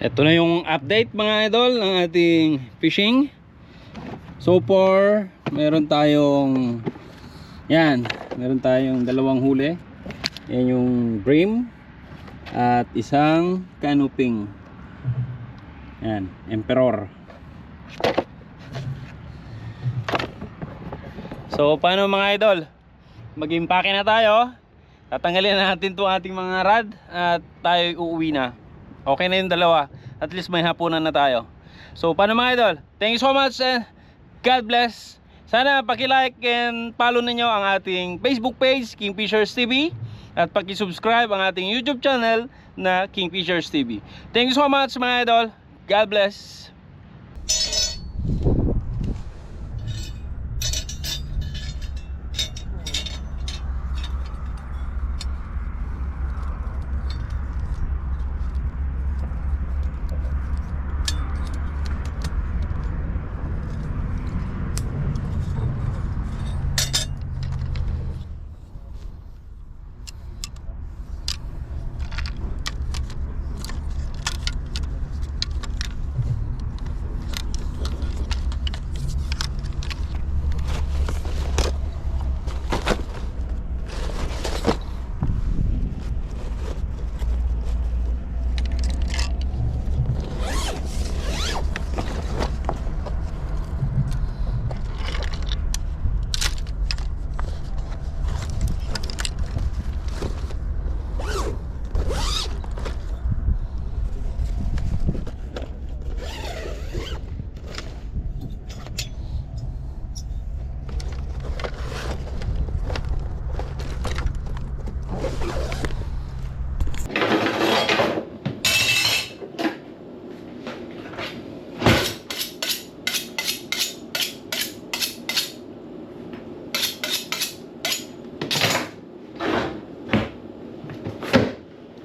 Ito na yung update mga idol ng ating fishing. So far, meron tayong dalawang huli. Yan yung bream at isang canoping. Yan, emperor. So paano mga idol? Mag-impake na tayo. Tatanggalin na natin itong ating mga rod at tayo uuwi na. Okay na yung dalawa. At least may hapunan na tayo. So paano mga idol? Thank you so much and God bless. Sana paki-like and follow ninyo ang ating Facebook page Kingfishers TV at paki-subscribe ang ating YouTube channel na Kingfishers TV. Thank you so much mga idol. God bless.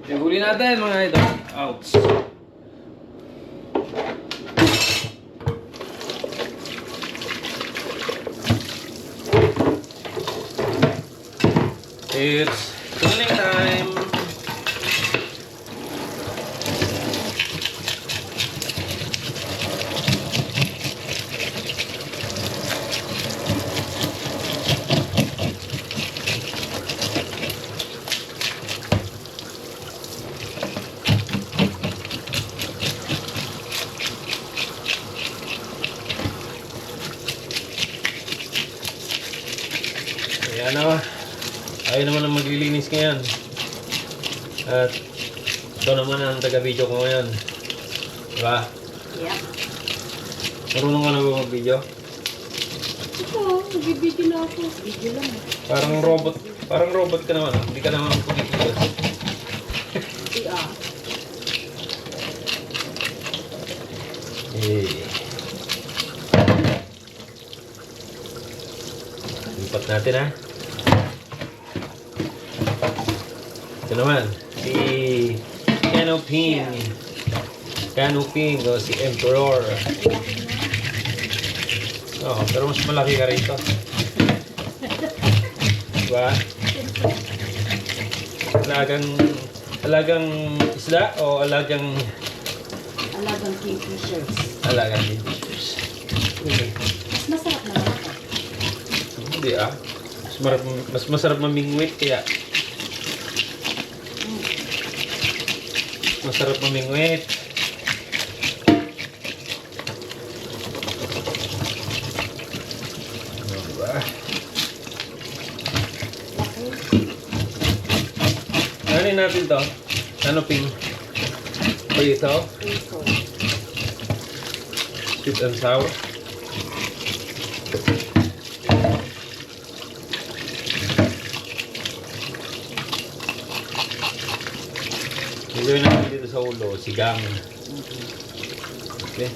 Yung huli natin mga idol. Ouch. It's cleaning time. Ayan na, ayaw naman ang maglilinis ngayon. At ito naman ang taga-video ko ngayon. Diba? Yeah. Marunong ka na ba mag-video? Ito, nag-video na ako. Video lang. Parang robot ka naman. Hindi ka naman mag-video. Yeah. Lipat natin ha. Ito naman, si Canoping o si Emperor. Oh, pero mas malaki ka rito. Diba? Alagang isda o alagang Kingfishers. Alagang kingfishers. Mas masarap na lang. Hindi ah. Mas masarap mamingwit kaya. Masarap mamingwit. Diba? Ano natin to? Ano ping? Prito? Prito. Sweet and sour. Gawin natin dito sa ulo, sigang. Okay.